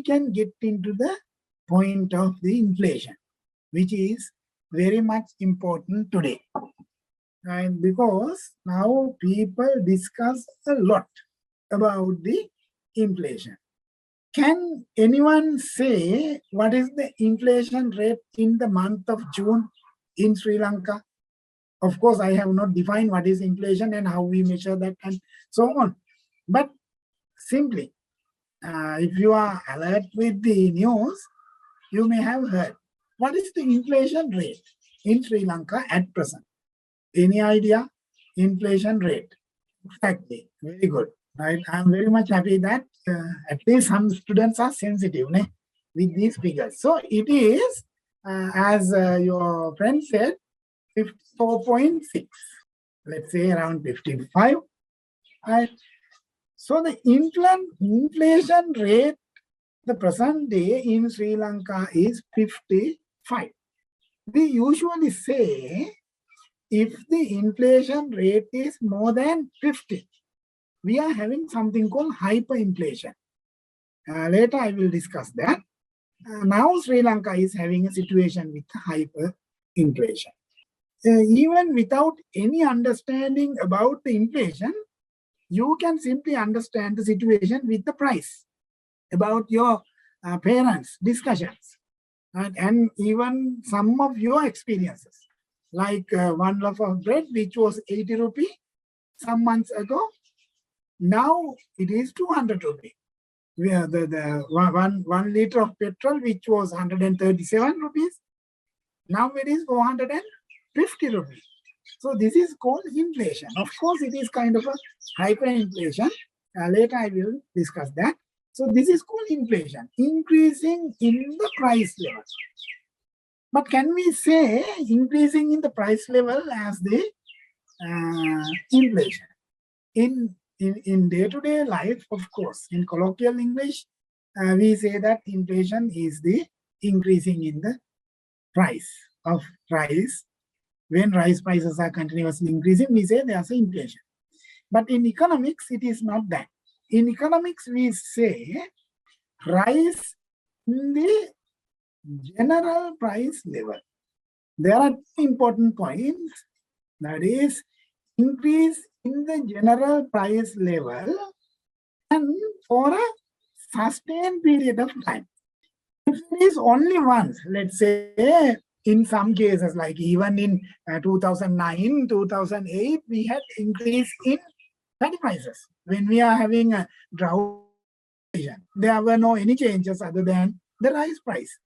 we can get into the point of the inflation, which is very much important today. And because now people discuss a lot about the inflation. Can anyone say what is the inflation rate in the month of June in Sri Lanka? Of course, I have not defined what is inflation and how we measure that and so on. But simply, if you are alert with the news, you may have heard. What is the inflation rate in Sri Lanka at present? Any idea? Inflation rate. Exactly. Very good. Right. I'm very much happy that at least some students are sensitive with these figures. So it is, as your friend said, 54.6. Let's say around 55. Right. So the inflation rate, the present day in Sri Lanka is 55. We usually say if the inflation rate is more than 50, we are having something called hyperinflation. Later I will discuss that. Now Sri Lanka is having a situation with hyperinflation. Even without any understanding about the inflation, you can simply understand the situation with the price, about your parents' discussions, right? And even some of your experiences, like 1 loaf of bread, which was 80 rupee some months ago. Now it is 200 rupees. The 1 liter of petrol, which was 137 rupees, now it is 450 rupees. So this is called inflation. Of course, it is kind of a hyperinflation. Later I will discuss that. So this is called inflation, increasing in the price level. But can we say increasing in the price level as the inflation? In day-to-day life, of course, in colloquial English, we say that inflation is the increasing in the price of rice. When rice prices are continuously increasing, we say there's an inflation. But in economics, it is not that. In economics, we say rise in the general price level. There are two important points. That is, increase in the general price level and for a sustained period of time. If it is only once, let's say in some cases, like even in 2009, 2008, we had increase in paddy prices. When we are having a drought, there were no any changes other than the rice price.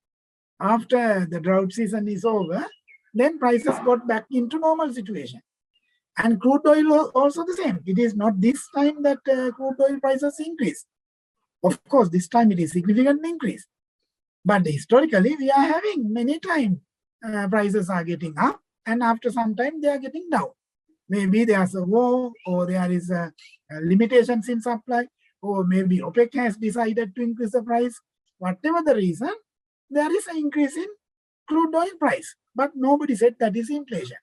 After the drought season is over, then prices got back into normal situation. And crude oil also the same. It is not this time that crude oil prices increase. Of course, this time it is significantly increased. But historically, we are having many times prices are getting up, and after some time they are getting down. Maybe there's a war, or there is a limitations in supply, or maybe OPEC has decided to increase the price. Whatever the reason, there is an increase in crude oil price. But nobody said that is inflation,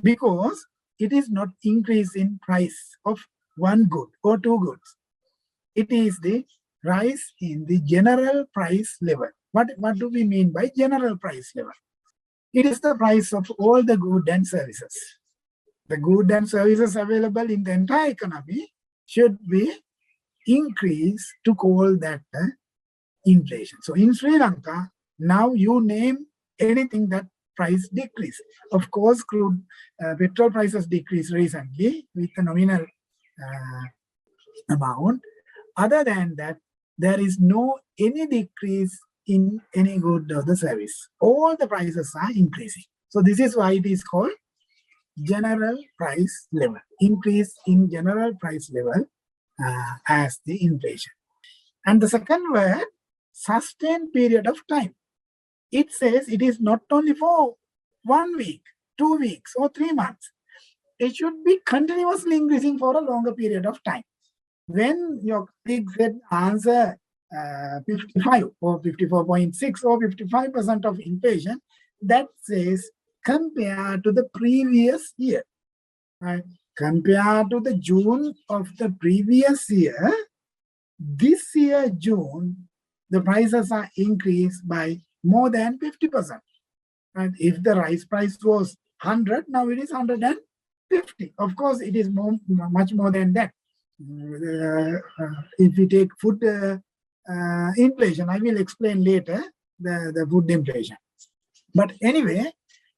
because it is not increase in price of one good or two goods. It is the rise in the general price level. What do we mean by general price level? It is the price of all the goods and services. The goods and services available in the entire economy should be increased to call that inflation. So in Sri Lanka, now you name anything that price decrease. Of course, crude petrol prices decreased recently with a nominal amount. Other than that, there is no any decrease in any good or the service. All the prices are increasing. So this is why it is called general price level. Increase in general price level as the inflation. And the second word, sustained period of time. It says it is not only for 1 week, 2 weeks, or 3 months. It should be continuously increasing for a longer period of time. When your colleague said answer 55 or 54.6 or 55% of inflation, that says compared to the previous year. Right? Compared to the June of the previous year, this year June, the prices are increased by more than 50%. And if the rice price was 100, now it is 150. Of course, it is much more than that. If we take food inflation, I will explain later the food inflation. But anyway,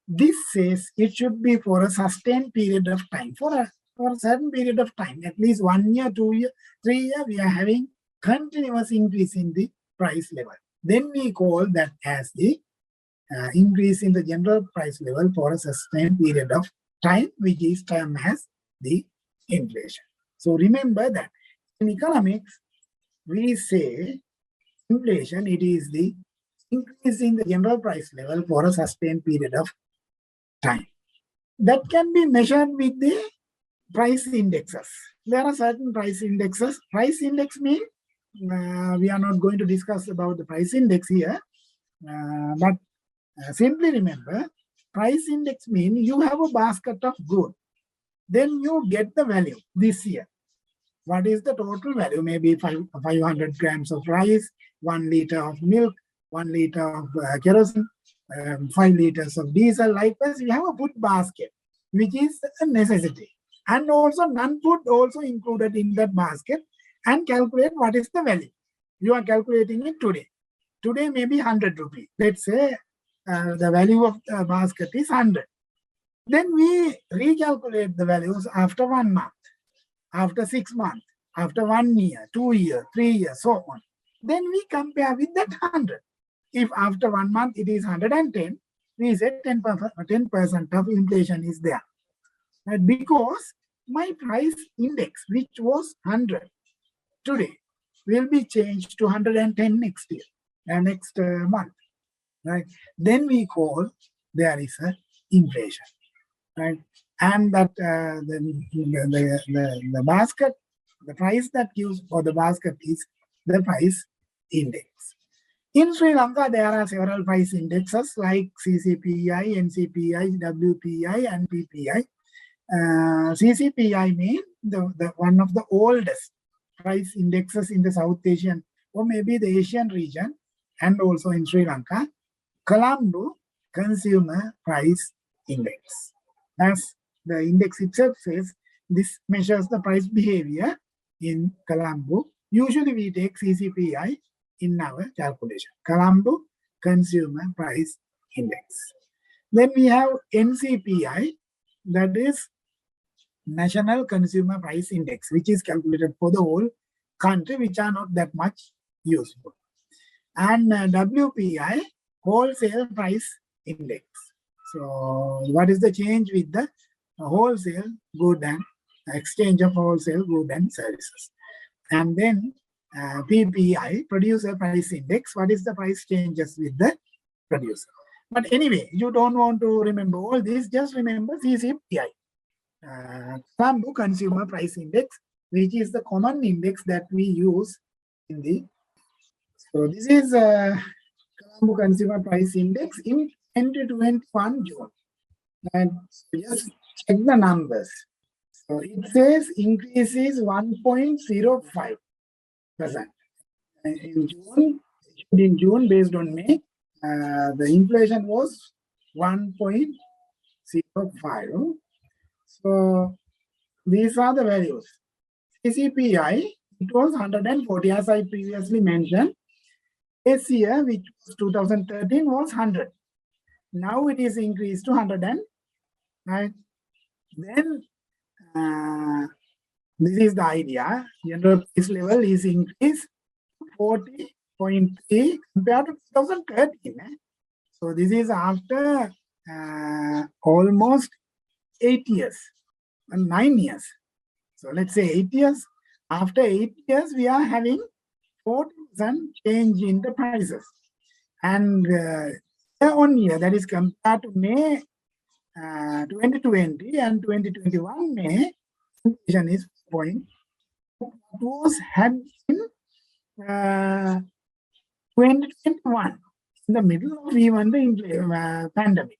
this says it should be for a sustained period of time, for a certain period of time, at least 1 year, 2 year, 3 year, we are having continuous increase in the price level. Then we call that as the increase in the general price level for a sustained period of time, which is termed as the inflation. So remember that in economics, we say inflation, it is the increase in the general price level for a sustained period of time. That can be measured with the price indexes. There are certain price indexes. Price index means, we are not going to discuss about the price index here, but simply remember, price index means you have a basket of goods. Then you get the value this year. What is the total value? Maybe 500 grams of rice, 1 liter of milk, 1 liter of kerosene, 5 liters of diesel. Likewise, we have a food basket, which is a necessity. And also non-food also included in that basket, and calculate what is the value. You are calculating it today. Today may be 100 rupees. Let's say the value of the basket is 100. Then we recalculate the values after 1 month, after 6 months, after 1 year, 2 years, 3 years, so on. Then we compare with that 100. If after 1 month it is 110, we say 10% of inflation is there. But because my price index, which was 100 today, will be changed to 110 next year, next month, right? Then we call there is a inflation, right? And that the basket, the price that gives for the basket is the price index. In Sri Lanka, there are several price indexes like CCPI, NCPI, WPI, and PPI. CCPI means the one of the oldest price indexes in the South Asian or maybe the Asian region, and also in Sri Lanka, Colombo Consumer Price Index. As the index itself says, this measures the price behavior in Colombo. Usually we take CCPI in our calculation, Colombo Consumer Price Index. Then we have NCPI, that is National Consumer Price Index, which is calculated for the whole country, which are not that much useful. And WPI, Wholesale Price Index. So what is the change with the wholesale good and exchange of wholesale good and services? And then PPI, Producer Price Index. What is the price changes with the producer? But anyway, you don't want to remember all this, just remember CCPI. Colombo Consumer Price Index, which is the common index that we use in the. So this is Colombo Consumer Price Index in 2021 June. And just check the numbers. So it says increase is 1.05%. In June, based on May, the inflation was 1.05. So these are the values. CCPI, it was 140, as I previously mentioned. This year, which was 2013, was 100. Now it is increased to 100. Right? Then this is the idea. General price level is increased 40.3 compared to 2013. So this is after almost 8 years and 9 years. So let's say 8 years. After 8 years, we are having 40% change in the prices. And year on year, that is compared to May 2020 and 2021 May, inflation is point. It was had in 2021, in the middle of even the pandemic.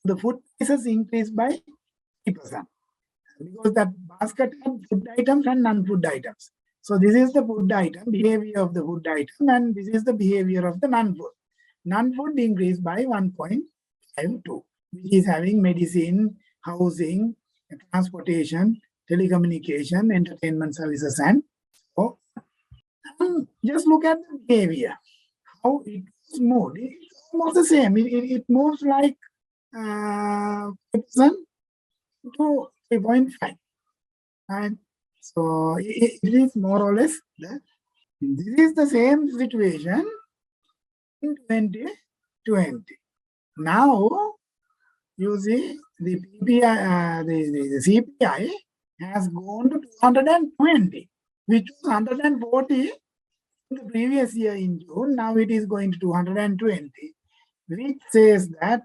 The food prices increased by 3%, because that basket had food items and non-food items. So this is the food item, behavior of the food item, and this is the behavior of the non-food. Non-food increased by 1.52, which is having medicine, housing, transportation, telecommunication, entertainment services, and so. Just look at the behavior, how it moved. It's almost the same. It moves like 5% to 3.5. And so it is more or less this is the same situation in 2020. Now you see the PPI, the CPI has gone to 220, which was 140 in the previous year in June. Now it is going to 220, which says that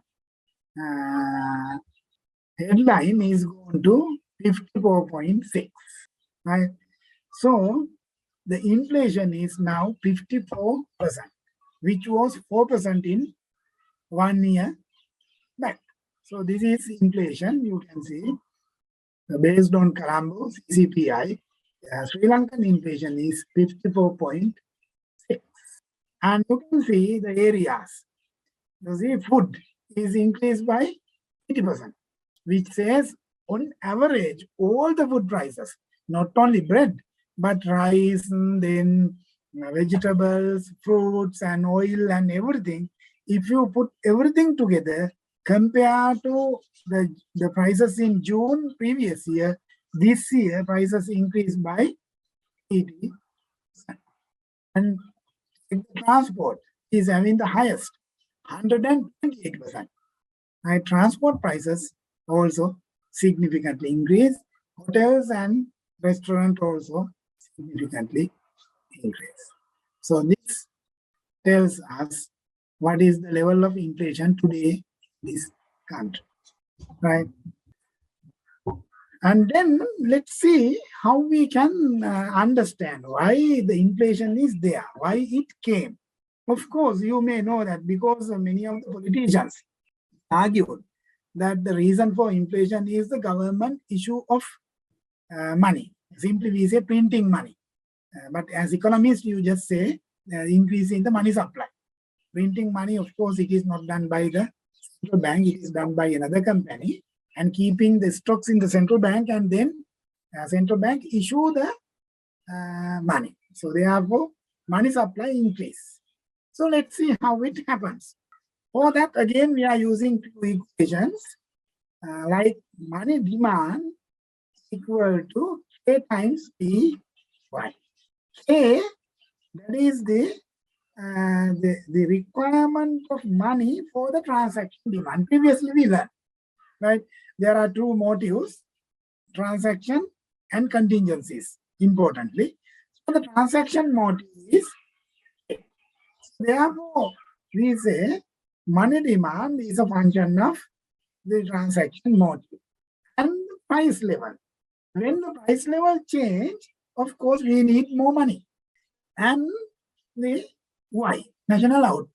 headline is going to 54.6. Right? So the inflation is now 54%, which was 4% in 1 year back. So this is inflation. You can see based on Colombo CPI, Sri Lankan inflation is 54.6. And you can see the areas. You see food is increased by 80%, which says on average, all the food prices, not only bread, but rice, and then vegetables, fruits, and oil, and everything. If you put everything together, compared to the prices in June previous year, this year prices increased by 80%. And the transport is having the highest, 128%. Right? Transport prices also significantly increase. Hotels and restaurants also significantly increase. So this tells us what is the level of inflation today in this country, right? And then let's see how we can understand why the inflation is there, why it came. Of course, you may know that because many of the politicians argued that the reason for inflation is the government issue of money. Simply we say printing money. But as economists, you just say increase in the money supply. Printing money, of course, it is not done by the central bank, it is done by another company, and keeping the stocks in the central bank, and then central bank issue the money. So therefore, money supply increase. So let's see how it happens. For that, again, we are using two equations, like money demand equal to K times P Y. K, that is the requirement of money for the transaction demand. Previously we learned, right? There are two motives, transaction and contingencies, importantly. So the transaction motive is K. Therefore, we say money demand is a function of the transaction motive and the price level. When the price level change, of course, we need more money. And the Y, national output.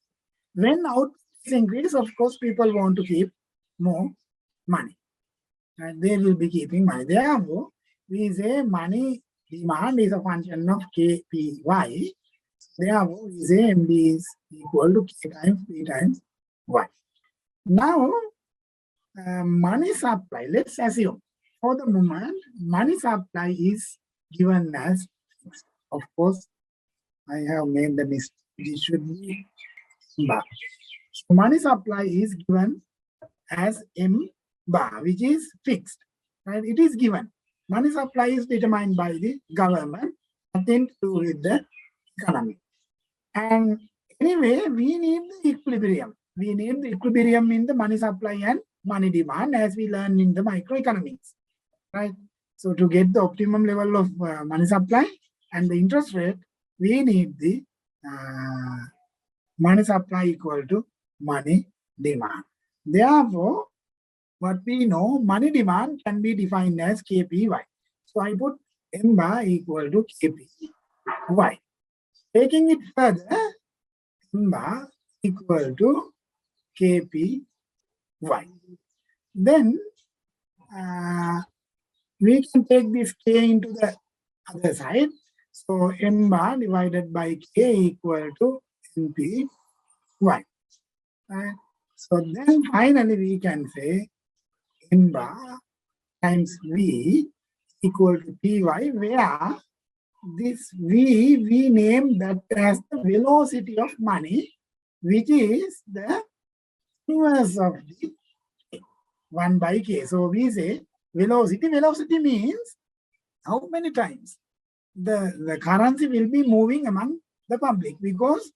When output is increased, of course, people want to keep more money. And they will be keeping money. Therefore, we say money demand is a function of KPY. Therefore, we say MD is equal to K times P times Y. Now, money supply, let's assume for the moment, money supply is given as, of course, I have made the mistake. This should be bar. So money supply is given as M bar, which is fixed, right? It is given. Money supply is determined by the government, nothing to do with the economy. And anyway, we need the equilibrium. We need the equilibrium in the money supply and money demand, as we learned in the microeconomics, right? So to get the optimum level of money supply and the interest rate, we need the money supply equal to money demand. Therefore, what we know, money demand can be defined as KPY. So I put M bar equal to KPY. Taking it further, M bar equal to KPY. Then we can take this K into the other side. So M bar divided by K equal to NP Y. Right? So then finally we can say N bar times V equal to Py, where this V, we name that as the velocity of money, which is the inverse of the 1 by K. So we say velocity. Velocity means how many times the currency will be moving among the public, because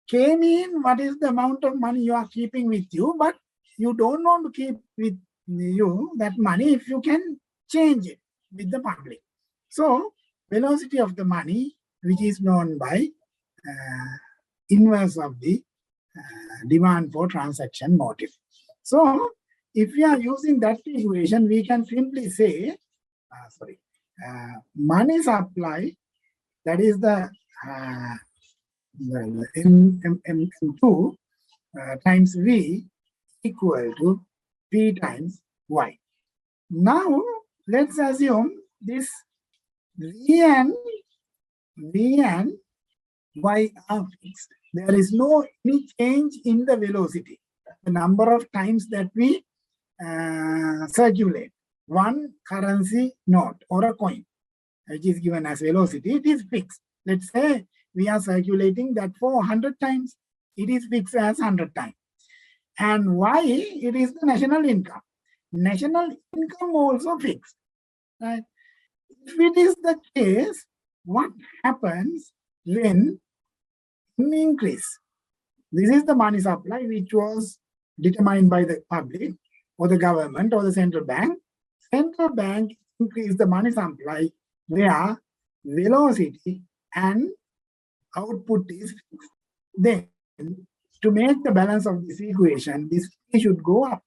K mean what is the amount of money you are keeping with you, but you don't want to keep with you that money if you can change it with the public. So velocity of the money, which is known by inverse of the demand for transaction motive. So if we are using that equation, we can simply say, money supply, that is the M2 times V equal to P times Y. Now let's assume this V and Y are fixed. There is no any change in the velocity, the number of times that we circulate one currency note or a coin, which is given as velocity, it is fixed. Let's say we are circulating that for 100 times, it is fixed as 100 times. And Y, it is the national income. National income also fixed. Right? If it is the case, what happens when increase? This is the money supply which was determined by the public or the government or the central bank. Central bank increase the money supply where velocity and output is fixed. Then to make the balance of this equation, this should go up.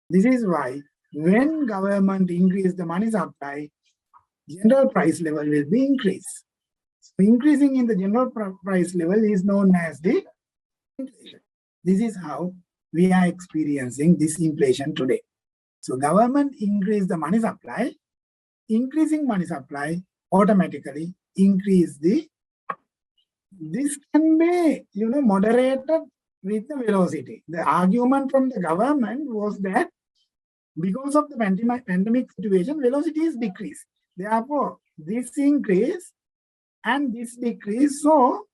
This is why when government increase the money supply, general price level will be increased. So increasing in the general price level is known as the inflation. This is how we are experiencing this inflation today. So government increase the money supply, increasing money supply automatically increase the, this can be moderated with the velocity. The argument from the government was that because of the pandemic situation, velocity is decreased. Therefore, this increase and this decrease, so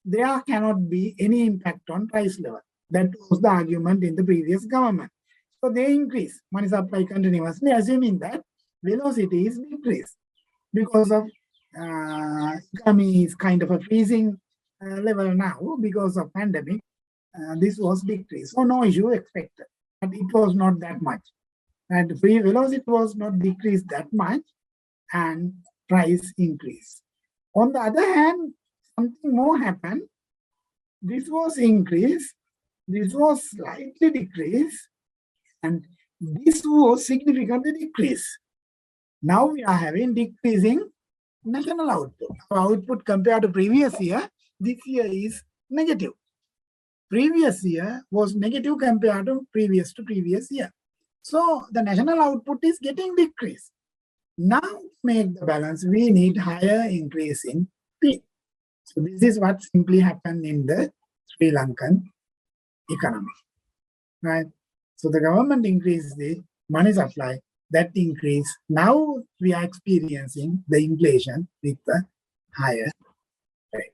there cannot be any impact on price level. That was the argument in the previous government. So they increase money supply continuously, assuming that velocity is decreased because of economy is kind of a freezing level now because of pandemic. This was decreased, so no issue expected, but it was not that much. And free velocity was not decreased that much, and price increased. On the other hand, something more happened. This was increased, this was slightly decreased, and this was significantly decreased. Now we are having decreasing national output. Our output compared to previous year, this year is negative. Previous year was negative compared to previous year. So the national output is getting decreased. Now to make the balance, we need higher increase in P. So this is what simply happened in the Sri Lankan economy. Right? So the government increased the money supply, that increase. Now we are experiencing the inflation with the higher rate.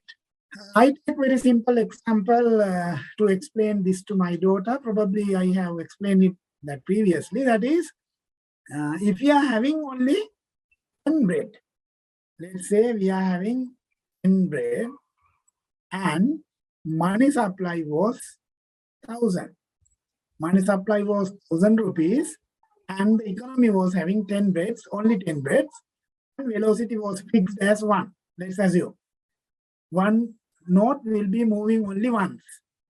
I take very simple example to explain this to my daughter. Probably I have explained it that previously. That is, if we are having only 10 bread, let's say we are having 10 bread and money supply was 1,000. Money supply was 1,000 rupees and the economy was having 10 breads, only 10 breads, and velocity was fixed as 1. Let's assume one note will be moving only once,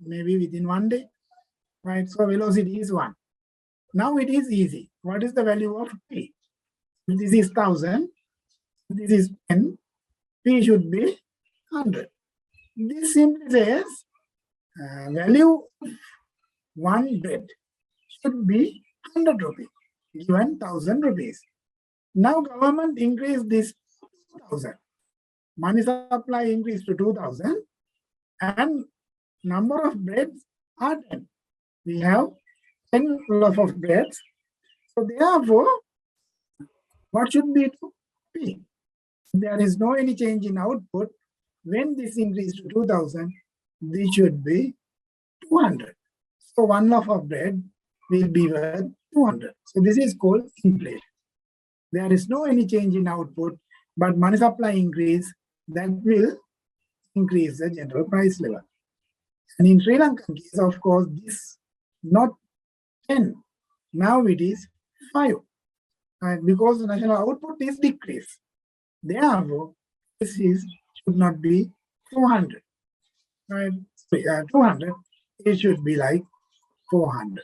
maybe within 1 day, right? So velocity is 1. Now it is easy. What is the value of P? This is 1,000, this is 10, P should be 100. This simply says value of 1 bread should be 100 rupees, given 1,000 rupees. Now government increased this 1,000. money supply increased to 2,000 and number of breads are 10. We have 10 loaf of breads. So therefore, what should be to be? There is no any change in output. When this increased to 2,000, this should be 200. So one loaf of bread will be worth 200. So this is called inflation. There is no any change in output, but money supply increase, that will increase the general price level. And in Sri Lankan case, of course, this not 10. Now it is 5. And because the national output is decreased. Therefore, this is should not be 200. Right? 200, it should be like 400.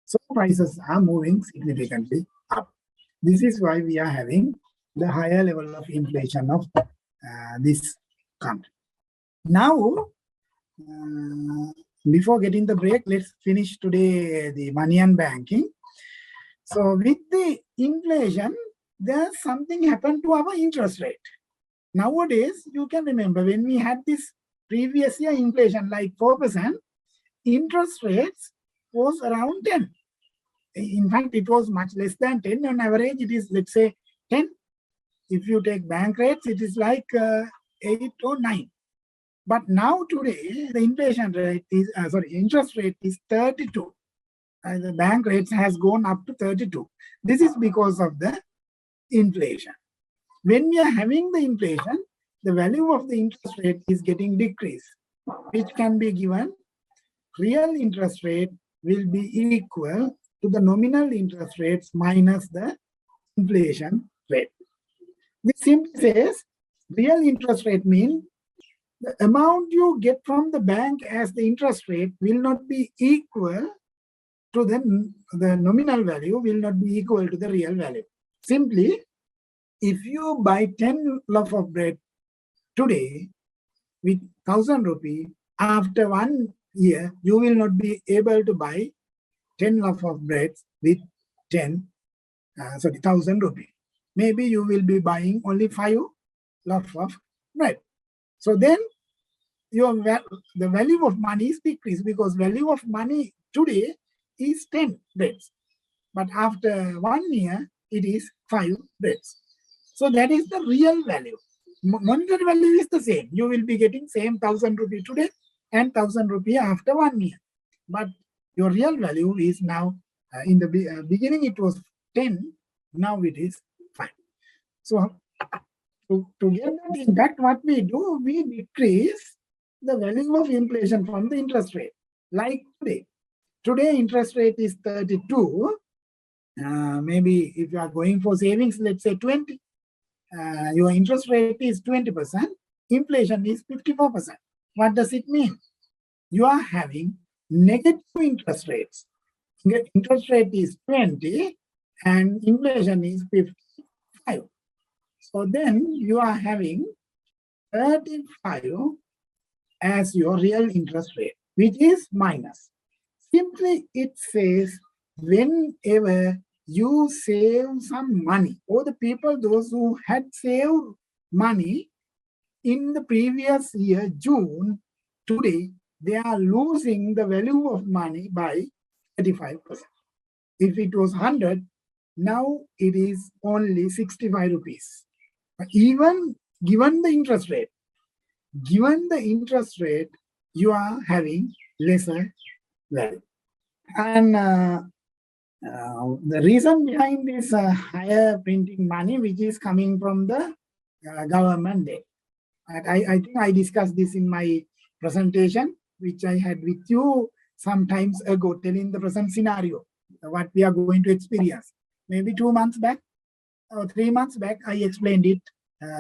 So prices are moving significantly up. This is why we are having the higher level of inflation of this country. Now, before getting the break, let's finish today the money and banking. So with the inflation, there's something happened to our interest rate. Nowadays, you can remember when we had this previous year inflation like 4%, interest rates was around 10. In fact, it was much less than 10. On average, it is, let's say, 10. If you take bank rates, it is like 8 or 9. But now today, the inflation rate is, interest rate is 32. The bank rates has gone up to 32. This is because of the inflation. When we are having the inflation, the value of the interest rate is getting decreased, which can be given real interest rate will be equal to the nominal interest rates minus the inflation rate. This simply says real interest rate means the amount you get from the bank as the interest rate will not be equal to the nominal value, will not be equal to the real value. Simply, if you buy 10 loaf of bread today with 1,000 rupee, after 1 year, you will not be able to buy 10 loaf of bread with 1,000 rupee. Maybe you will be buying only 5 loaf of bread. So then the value of money is decreased because value of money today is 10 breads. But after 1 year, it is 5 breads. So that is the real value. Monetary value is the same. You will be getting same 1,000 rupee today and 1,000 rupee after 1 year. But your real value is now, in the beginning it was 10, now it is 5. So to get that impact, what we do, we decrease the value of inflation from the interest rate. Like today. Today interest rate is 32. Maybe if you are going for savings, let's say 20. Your interest rate is 20%, inflation is 54%. What does it mean? You are having negative interest rates. Interest rate is 20 and inflation is 55. So then you are having 35 as your real interest rate, which is minus. Simply it says whenever you save some money, or the people, those who had saved money in the previous year, June, today, they are losing the value of money by 35%. If it was 100, now it is only 65 rupees. Even given the interest rate, you are having lesser value. And the reason behind this higher printing money, which is coming from the government debt. I think I discussed this in my presentation, which I had with you some times ago, telling the present scenario, what we are going to experience. Maybe 2 months back or 3 months back, I explained it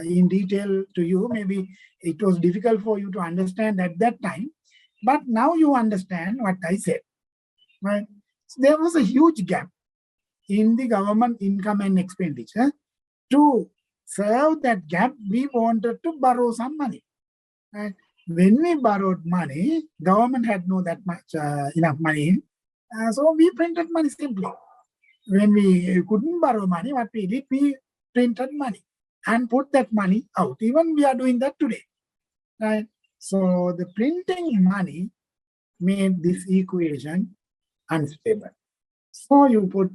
in detail to you. Maybe it was difficult for you to understand at that time, but now you understand what I said. Right? So there was a huge gap in the government income and expenditure. To serve that gap, we wanted to borrow some money. Right? When we borrowed money, government had no that much enough money. So we printed money simply. When we couldn't borrow money, what we did, we printed money. and put that money out. Even we are doing that today, right? So the printing money made this equation unstable. So you put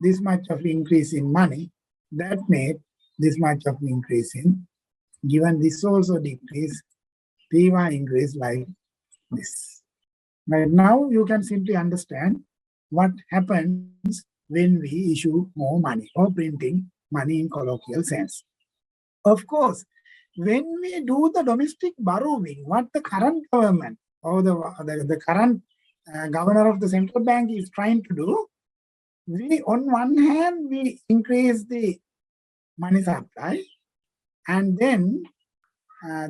this much of increase in money, that made this much of increase in, given this also decrease, P1 increase like this. Right now you can simply understand what happens when we issue more money or printing money in colloquial sense. Of course, when we do the domestic borrowing, what the current government or the current governor of the central bank is trying to do, we on one hand, we increase the money supply, and then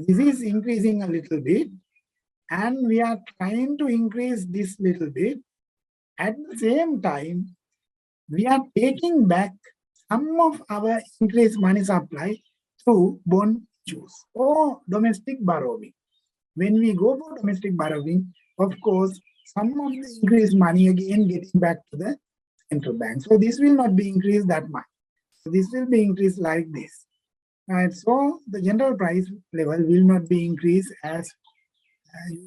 this is increasing a little bit, and we are trying to increase this little bit. At the same time, we are taking back some of our increased money supply through bond issues or domestic borrowing. When we go for domestic borrowing, of course, some of the increased money again getting back to the central bank. So this will not be increased that much. So this will be increased like this. Right? So the general price level will not be increased as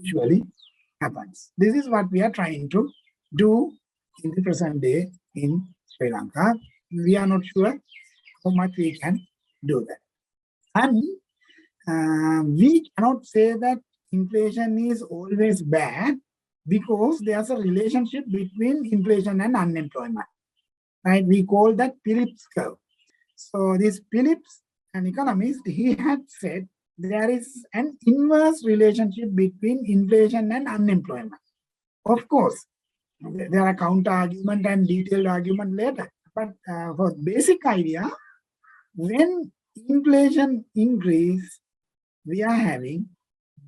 usually happens. This is what we are trying to do in the present day in Sri Lanka. We are not sure how much we can do that. And we cannot say that inflation is always bad, because there's a relationship between inflation and unemployment. Right? We call that Phillips curve. So this Phillips, an economist, he had said there is an inverse relationship between inflation and unemployment. Of course, there are counter argument and detailed argument later. But for basic idea, when inflation increase, we are having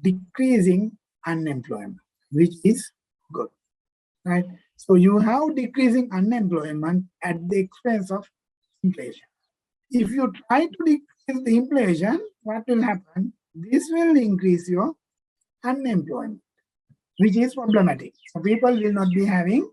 decreasing unemployment, which is good, right? So you have decreasing unemployment at the expense of inflation. If you try to decrease the inflation, what will happen? This will increase your unemployment, which is problematic. So people will not be having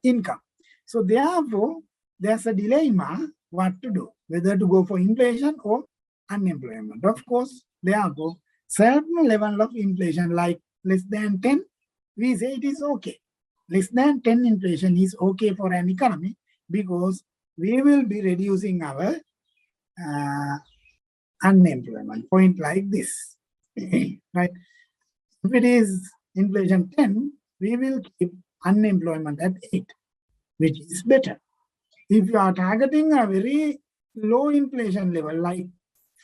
income. So therefore, there's a dilemma what to do, whether to go for inflation or unemployment. Of course, therefore, certain level of inflation like less than 10, we say it is okay. Less than 10 inflation is okay for an economy, because we will be reducing our unemployment point like this, right? If it is inflation 10, we will keep unemployment at 8, which is better. If you are targeting a very low inflation level like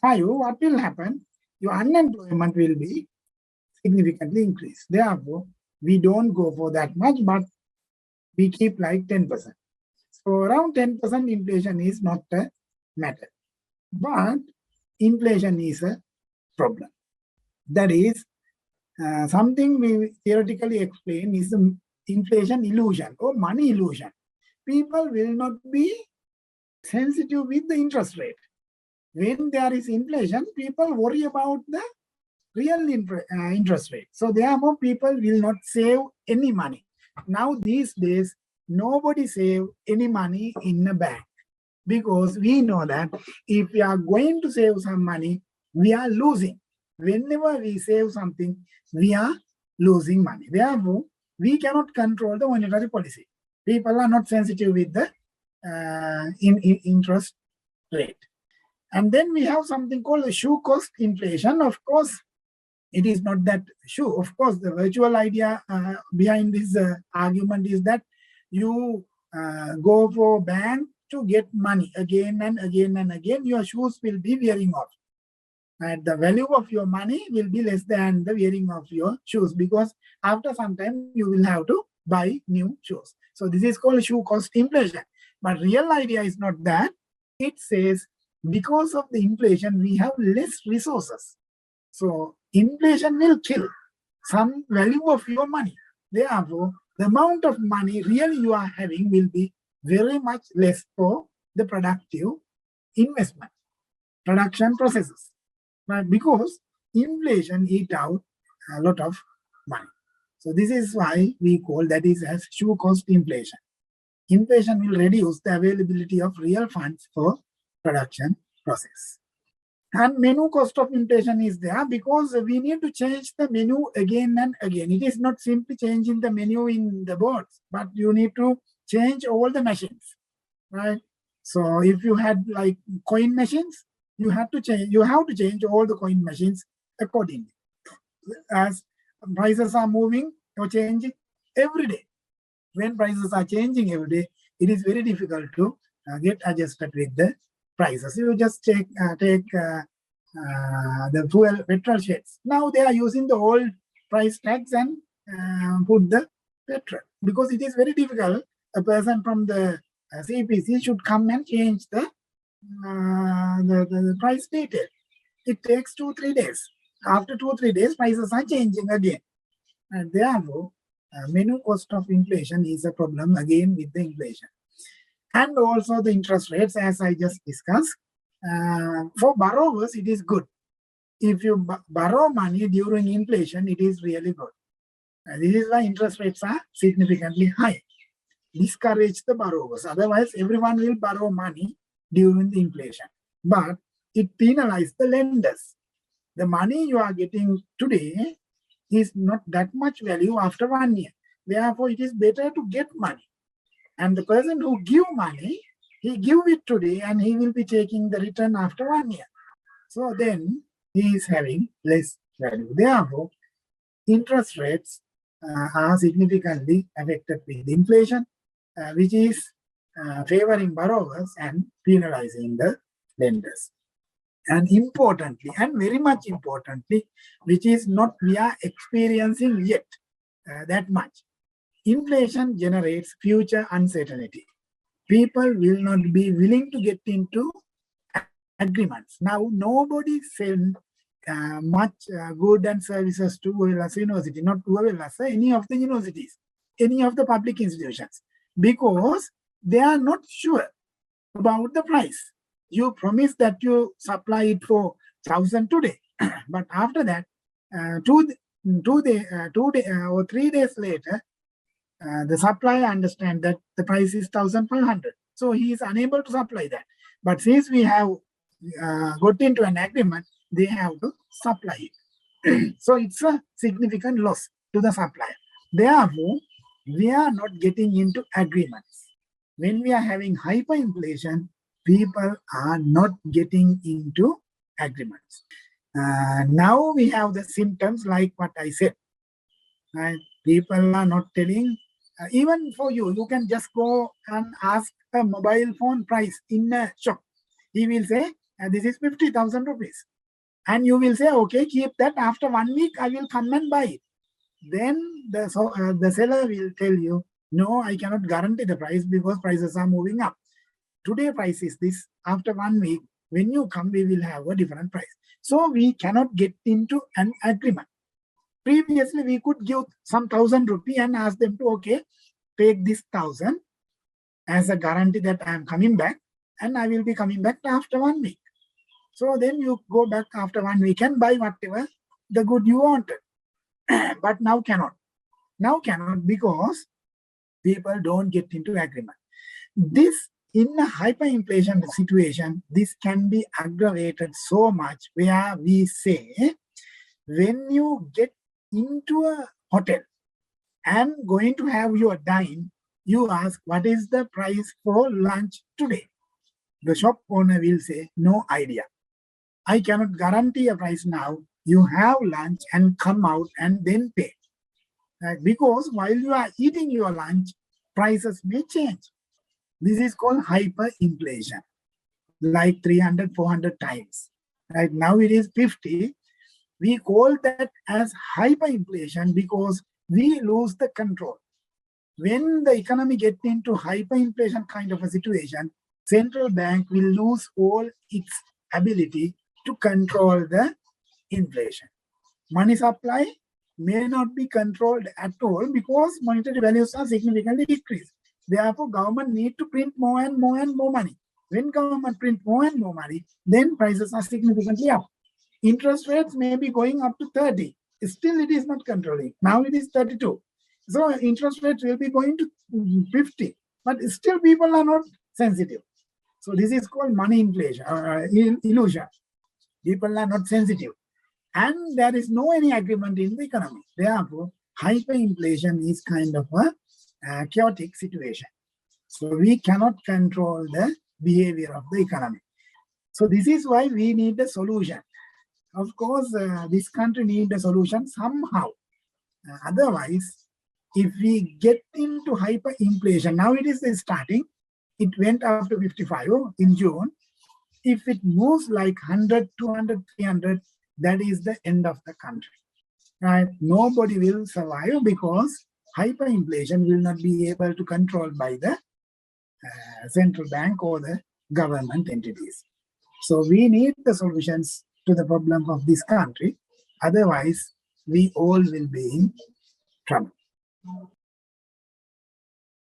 5, what will happen? Your unemployment will be significantly increased. Therefore, we don't go for that much, but we keep like 10%. So around 10% inflation is not a matter. But inflation is a problem. That is something we theoretically explain is the inflation illusion or money illusion. People will not be sensitive with the interest rate. When there is inflation, people worry about the real interest rate. So therefore, people will not save any money. Now these days, nobody save any money in a bank, because we know that if we are going to save some money, we are losing. Whenever we save something, we are losing money. Therefore, we cannot control the monetary policy. People are not sensitive with the interest rate. And then we have something called the shoe cost inflation. Of course, it is not that shoe. Of course, the virtual idea behind this argument is that you go for bank to get money again and again and again. Your shoes will be wearing off. And the value of your money will be less than the wearing of your shoes, because after some time you will have to buy new shoes. So this is called shoe cost inflation. But real idea is not that. It says because of the inflation, we have less resources. So inflation will kill some value of your money. Therefore, the amount of money really you are having will be very much less for the productive investment, production processes. But because inflation eat out a lot of money. So this is why we call that is as shoe cost inflation. Inflation will reduce the availability of real funds for production process. And menu cost of inflation is there because we need to change the menu again and again. It is not simply changing the menu in the boards, but you need to change all the machines, right? So if you had like coin machines, you have to change all the coin machines accordingly. As prices are moving or changing every day. When prices are changing every day, it is very difficult to get adjusted with the prices. You just take the fuel petrol sheds. Now they are using the old price tags and put the petrol, because it is very difficult. A person from the CPC should come and change the price detail. It takes 2-3 days. After 2-3 days, prices are changing again. And therefore, menu cost of inflation is a problem again with the inflation. And also the interest rates, as I just discussed. For borrowers, it is good. If you borrow money during inflation, it is really good. This is why interest rates are significantly high. Discourage the borrowers. Otherwise, everyone will borrow money during the inflation. But it penalizes the lenders. The money you are getting today is not that much value after 1 year. Therefore, it is better to get money. And the person who give money, he give it today and he will be taking the return after 1 year. So then he is having less value. Therefore, interest rates are significantly affected with inflation, which is favoring borrowers and penalizing the lenders. And importantly, and very much importantly, which is not we are experiencing yet that much, inflation generates future uncertainty. People will not be willing to get into agreements. Now, nobody send much good and services to Uvalasa University, not to Uvalasa, any of the universities, any of the public institutions, because they are not sure about the price. You promise that you supply it for 1,000 today, but after that, 3 days later, the supplier understands that the price is 1,500. So he is unable to supply that. But since we have got into an agreement, they have to supply it. So it's a significant loss to the supplier. Therefore, we are not getting into agreements. When we are having hyperinflation, people are not getting into agreements. Now we have the symptoms like what I said. Right? People are not telling, even for you, you can just go and ask a mobile phone price in a shop. He will say, this is 50,000 rupees. And you will say, okay, keep that. After 1 week, I will come and buy it. Then the seller will tell you, no, I cannot guarantee the price because prices are moving up. Today price is this. After 1 week, when you come, we will have a different price. So we cannot get into an agreement. Previously, we could give some 1,000 rupee and ask them to, okay, take this 1,000 as a guarantee that I am coming back and I will be coming back after 1 week. So then you go back after 1 week and buy whatever the good you wanted. But now cannot. Now cannot because people don't get into agreement. This, in a hyperinflation situation, this can be aggravated so much where we say, when you get into a hotel and going to have your dine, you ask, what is the price for lunch today? The shop owner will say, no idea. I cannot guarantee a price now. You have lunch and come out and then pay. Right? Because while you are eating your lunch, prices may change. This is called hyperinflation, like 300, 400 times. Right now it is 50. We call that as hyperinflation because we lose the control. When the economy gets into hyperinflation kind of a situation, central bank will lose all its ability to control the inflation. Money supply may not be controlled at all because monetary values are significantly decreased. Therefore, government need to print more and more and more money. When government print more and more money, then prices are significantly up. Interest rates may be going up to 30. Still, it is not controlling. Now it is 32. So interest rates will be going to 50. But still, people are not sensitive. So this is called money inflation, illusion. People are not sensitive. And there is no any agreement in the economy. Therefore, hyperinflation is kind of a chaotic situation. So we cannot control the behavior of the economy. So this is why we need a solution. Of course, this country needs a solution somehow. Otherwise, if we get into hyperinflation, now it is starting, it went up to 55 in June. If it moves like 100, 200, 300, that is the end of the country. Right? Nobody will survive because hyperinflation will not be able to control by the central bank or the government entities. So we need the solutions to the problem of this country. Otherwise, we all will be in trouble.